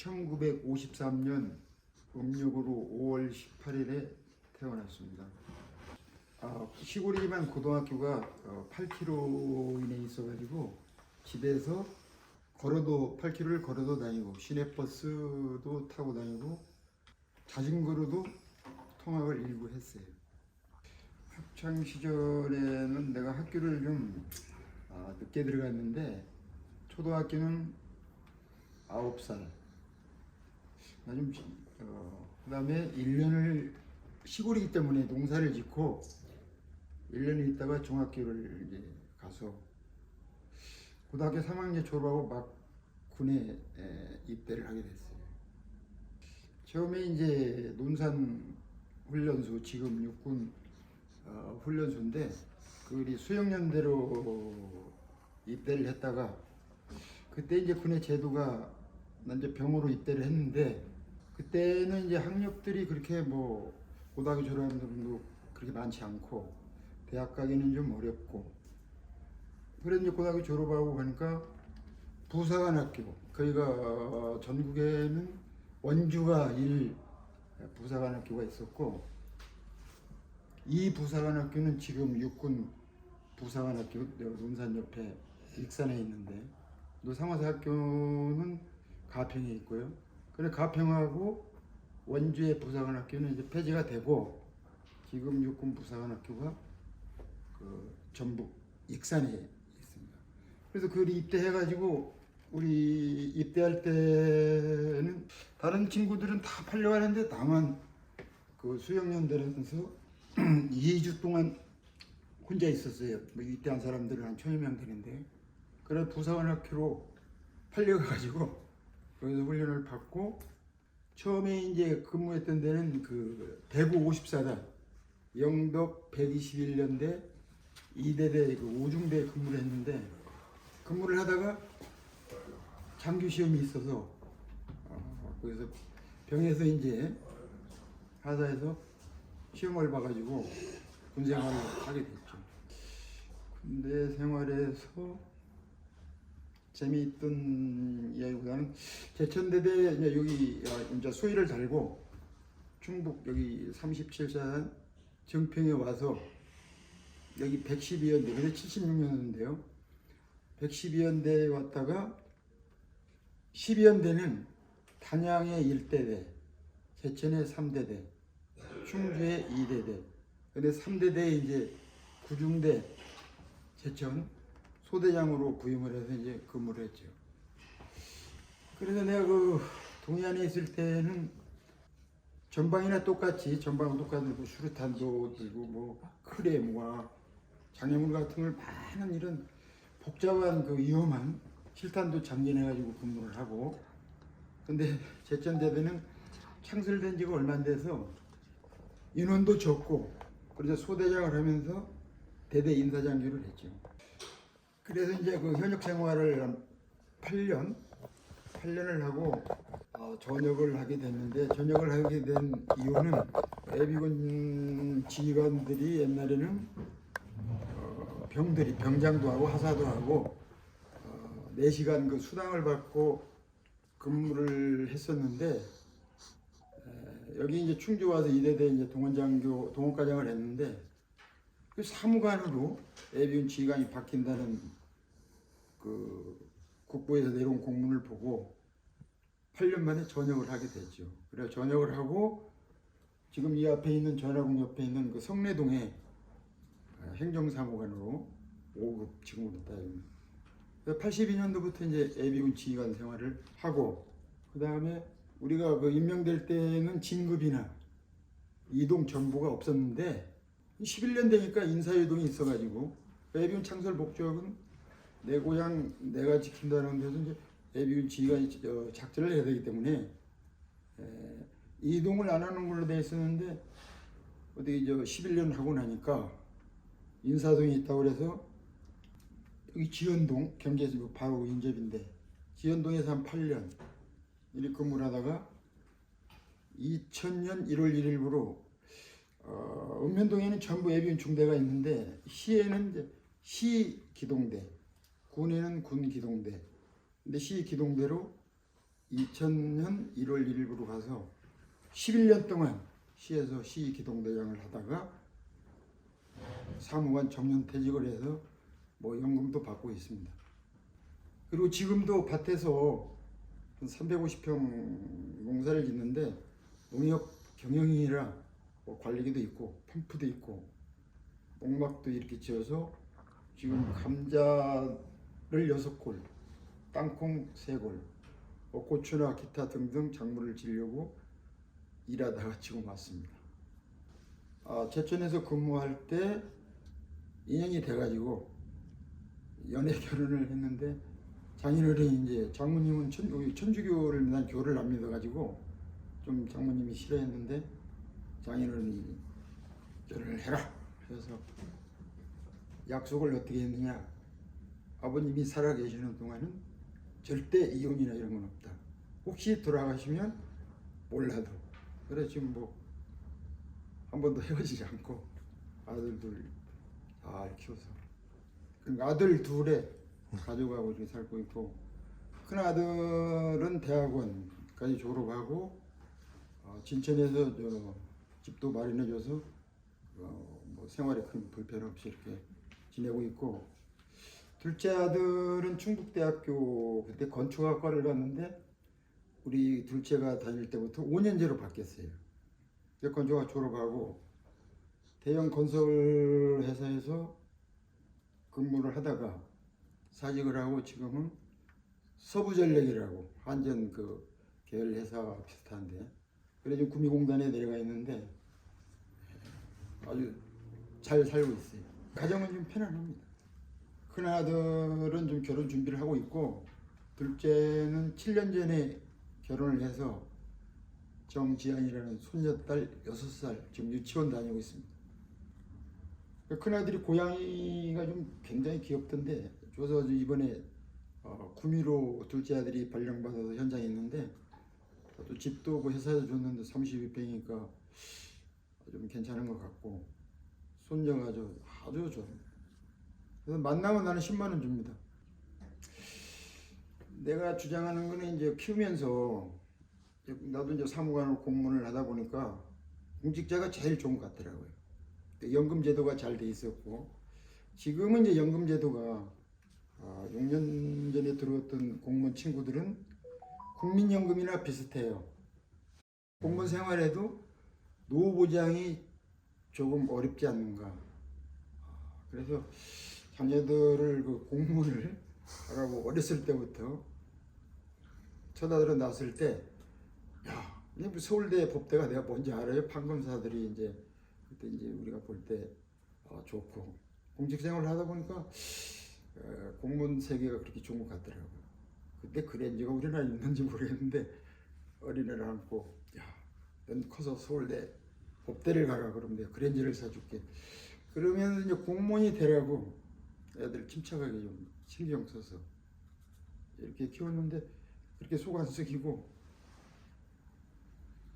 1953년 음력으로 5월 18일에 태어났습니다. 시골이지만 고등학교가 8km 이내에 있어가지고 집에서 걸어도 8km를 걸어도 다니고 시내버스도 타고 다니고 자전거로도 통학을 일부 했어요. 학창 시절에는 내가 학교를 좀 늦게 들어갔는데 초등학교는 9살. 그 다음에 1년을 시골이기 때문에 농사를 짓고 1년 있다가 중학교를 이제 가서 고등학교 3학년 졸업하고 막 군에 입대를 하게 됐어요. 처음에 이제 논산 훈련소, 지금 육군 훈련소인데 그 수영연대로 입대를 했다가 그때 이제 군의 제도가 난 이제 병으로 입대를 했는데 그때는 이제 학력들이 그렇게 뭐 고등학교 졸업하는 분도 그렇게 많지 않고 대학 가기는 좀 어렵고 그래서 이제 고등학교 졸업하고 가니까 부사관학교 거기가 전국에는 원주가 1부사관학교가 있었고 이 부사관학교는 지금 육군 부사관학교 논산 옆에 익산에 있는데 상화사학교는 가평에 있고요. 그래 가평하고 원주의 부사관학교는 이제 폐지가 되고 지금 육군 부사관학교가 그 전북 익산에 있습니다. 그래서 그 입대해가지고 우리 입대할 때는 다른 친구들은 다 팔려가는데 나만 그 수영연대라서 2주 동안 혼자 있었어요. 뭐 입대한 사람들은 한 1000명 되는데 그래 부사관학교로 팔려가가지고 거기서 훈련을 받고 처음에 이제 근무했던 데는 그 대구 54단 영덕 121년대 2대대 그 5중대 근무를 했는데 근무를 하다가 장교 시험이 있어서 거기서 병에서 이제 하사에서 시험을 봐가지고 군 생활을 하게 됐죠. 군대 생활에서 재미있던 이야기보다는 제천대대 이제 여기 이제 수의를 달고 충북 여기 37사 정평에 와서 여기 112연대 그래서 76년인데요. 112연대에 왔다가 12연대는 단양의 1대대, 제천의 3대대, 충주의 2대대. 근데 3대대에 이제 구중대 제천 소대장으로 부임을 해서 이제 근무를 했죠. 그래서 내가 그 동해안에 있을 때는 전방이나 똑같이 전방은 똑같은 뭐 수류탄도 들고 뭐 크레모와 장애물 같은 걸 많은 이런 복잡한 그 위험한 실탄도 장전해가지고 근무를 하고 근데 제천대대는 창설된 지가 얼마 안 돼서 인원도 적고 그래서 소대장을 하면서 대대 인사장교를 했죠. 그래서 이제 그 현역 생활을 8년을 하고 전역을 하게 됐는데 전역을 하게 된 이유는 예비군 지휘관들이 옛날에는 병장도 하고 하사도 하고 4시간 그 수당을 받고 근무를 했었는데 여기 이제 충주 와서 이대대 이제 동원과장을 했는데 그 사무관으로 예비군 지휘관이 바뀐다는 그 국보에서 내려온 공문을 보고 8년 만에 전역을 하게 됐죠. 그래서 전역을 하고 지금 이 앞에 있는 전화국 옆에 있는 그 성내동에 행정사무관으로 5급 직무로 따집니다. 82년도부터 이제 예비군 지휘관 생활을 하고 그 다음에 우리가 그 임명될 때는 진급이나 이동 정보가 없었는데 11년 되니까 인사이동이 있어가지고 예비군 창설 목적은 내 고향 내가 지킨다는 데서 이제 예비군 지휘관이 작전을 해야 되기 때문에 이동을 안 하는 걸로 돼 있었는데 어떻게 11년 하고 나니까 인사동이 있다고 그래서 여기 지연동 경제지구 바로 인접인데 지연동에서 한 8년 이렇게 근무를 하다가 2000년 1월 1일부로 읍면동에는 전부 예비군 중대가 있는데 시에는 이제 시 기동대, 군에는 군 기동대. 근데 시 기동대로 2000년 1월 1일부로 가서 11년 동안 시에서 시 기동대장을 하다가 사무관 정년퇴직을 해서 뭐 연금도 받고 있습니다. 그리고 지금도 밭에서 한 350평 농사를 짓는데 농협 경영인이라 뭐 관리기도 있고 펌프도 있고 농막도 이렇게 지어서 지금 감자를 6골, 땅콩 3골, 뭐 고추나 기타 등등 작물을 지으려고 일하다가 지금 왔습니다. 제천에서 근무할 때 인연이 돼가지고 연애 결혼을 했는데 장인어른이 이제 장모님은 여기 천주교를 난 교를 안 믿어가지고 좀 장모님이 싫어했는데 장인어른이 결혼을 해라 그래서 약속을 어떻게 했느냐. 아버님이 살아계시는 동안은 절대 이혼이나 이런 건 없다. 혹시 돌아가시면 몰라도. 그래 지금 뭐 한 번도 헤어지지 않고 아들 둘 잘 키워서 그러니까 아들 둘에 가족하고 이렇게 살고 있고 큰 아들은 대학원까지 졸업하고 진천에서 집도 마련해줘서 뭐 생활에 큰 불편 없이 이렇게 지내고 있고 둘째 아들은 충북대학교 그때 건축학과를 갔는데 우리 둘째가 다닐 때부터 5년제로 바뀌었어요. 건축학 졸업하고 대형 건설 회사에서 근무를 하다가 사직을 하고 지금은 서부전력이라고 한전 그 계열 회사 비슷한데 그래 지금 구미공단에 내려가 있는데 아주 잘 살고 있어요. 가정은 좀 편안합니다. 큰 아들은 좀 결혼 준비를 하고 있고 둘째는 7년 전에 결혼을 해서 정지안이라는 손녀딸 6살 지금 유치원 다니고 있습니다. 큰 아들이 고양이가 좀 굉장히 귀엽던데 줘서 이번에 구미로 둘째 아들이 발령받아서 현장에 있는데 또 집도 그 회사에서 줬는데 32평이니까 좀 괜찮은 것 같고 손녀가 아주 좋습니다. 그래서 만나면 나는 10만 원 줍니다. 내가 주장하는 거는 이제 키우면서 나도 이제 사무관으로 공무원을 하다 보니까 공직자가 제일 좋은 것 같더라고요. 연금 제도가 잘 돼 있었고 지금은 이제 연금 제도가 6년 전에 들어왔던 공무원 친구들은 국민연금이나 비슷해요. 공무원 생활에도 노후 보장이 조금 어렵지 않는가. 그래서 자녀들을 그 공무원을 하라고 어렸을 때부터 쳐다들어 놨을 때, 야, 서울대 법대가 내가 뭔지 알아요? 판검사들이 이제 그때 이제 우리가 볼 때 좋고 공직 생활을 하다 보니까 공무원 세계가 그렇게 좋은 것 같더라고요. 그때 그랜저가 우리나라에 있는지 모르겠는데 어린애를 안고 야, 넌 커서 서울대 법대를 가라 그러면 내가 그랜저를 사줄게. 그러면 이제 공무원이 되라고 애들 침착하게 좀 신경 써서 이렇게 키웠는데 그렇게 속 안 썩이고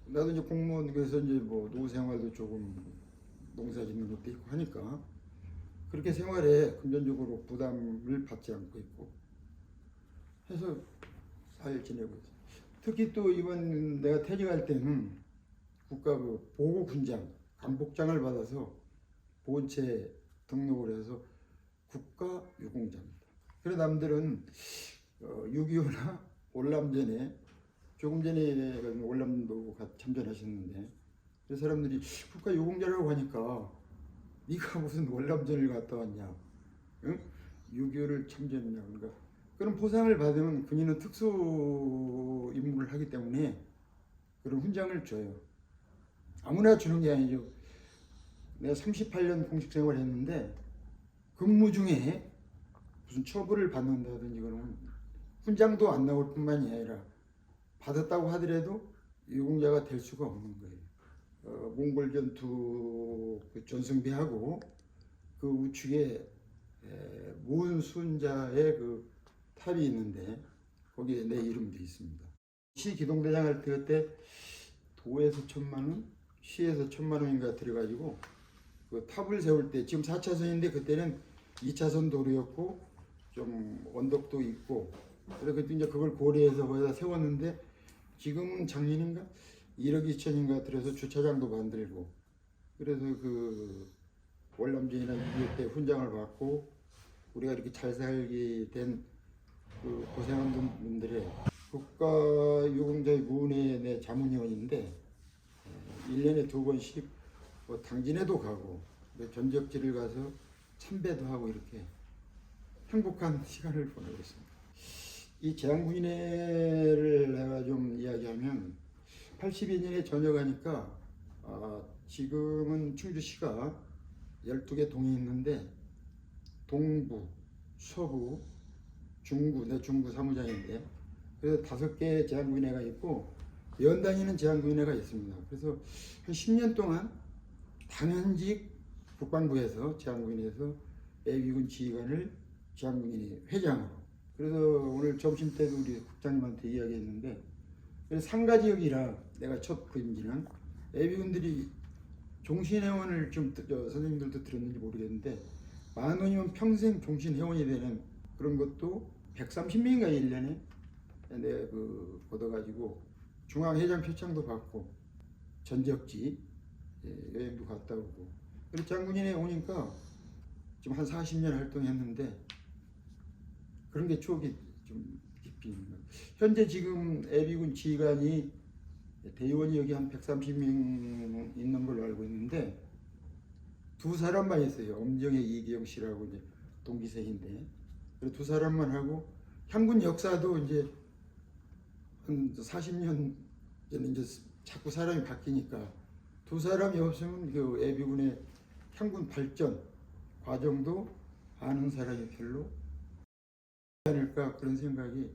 나도 이제 공무원 그래서 이제 뭐 노후 생활도 조금 농사 짓는 것도 있고 하니까 그렇게 생활에 금전적으로 부담을 받지 않고 있고 해서 잘 지내고 있어요. 특히 또 이번 내가 퇴직할 때는 국가 그 보고군장 간복장을 받아서 보훈처에 등록을 해서 국가 유공자입니다. 그래서 남들은 6.25나 월남전에 조금 전에 월남도 참전하셨는데 그 사람들이 국가 유공자라고 하니까 네가 무슨 월남전을 갔다 왔냐, 응? 6.25를 참전했냐. 그러니까 그런 포상을 받으면 군인은 특수 임무를 하기 때문에 그런 훈장을 줘요. 아무나 주는 게 아니죠. 내가 38년 공직 생활했는데 근무 중에 무슨 처벌을 받는다든지 그러면 훈장도 안 나올 뿐만이 아니라 받았다고 하더라도 유공자가 될 수가 없는 거예요. 몽골 전투 그 전승비하고 그 우측에 문순자의 그 탑이 있는데 거기에 내 이름도 있습니다. 시 기동대장 할 때 그때 도에서 1,000만 원, 시에서 1,000만 원인가 들어가지고 그 탑을 세울 때 지금 4차선인데 그때는 2차선 도로였고 좀 언덕도 있고 그래서 그때 이제 그걸 고려해서 거기다 세웠는데 지금은 작년인가 1억 2천인가 들여서 주차장도 만들고 그래서 그 월남전이나 6.25 때 훈장을 받고 우리가 이렇게 잘 살게 된 그 고생한 분들의 국가유공자문회 내 자문위원인데 1년에 2번씩 뭐 당진에도 가고 전적지를 가서 참배도 하고 이렇게 행복한 시간을 보내고 있습니다. 이 제왕군인회를 내가 좀 이야기하면 82년에 전역하니까 지금은 충주시가 12개 동이 있는데 동부, 서부, 중구, 내 중구 사무장인데 그래서 5개 제왕군인회가 있고 연다니는 제왕군인회가 있습니다. 그래서 한 10년 동안 당연직 국방부에서 제왕군인회에서 예비군 지휘관을 제왕군인회 회장으로 그래서 오늘 점심 때도 우리 국장님한테 이야기했는데 그래서 상가지역이라 내가 첫 부임지는 예비군들이 종신회원을 좀 선생님들도 들었는지 모르겠는데 10,000원이면 평생 종신회원이 되는 그런 것도 130명인가 1년에 내가 그 얻어가지고 중앙회장 표창도 받고 전적지 여행도 갔다 오고 그리고 장군인에 오니까 지금 한 40년 활동했는데 그런 게 추억이 좀 깊이 있는 거예요. 현재 지금 예비군 지휘관이 대의원이 여기 한 130명 있는 걸로 알고 있는데 2사람만 있어요. 엄정의 이기영 씨라고 이제 동기생인데 그리고 2사람만 하고 향군 역사도 이제 한 40년 전에 이제 자꾸 사람이 바뀌니까 2사람이 없으면 그 예비군의 향군 발전 과정도 아는 사람이 별로 않을까 그런 생각이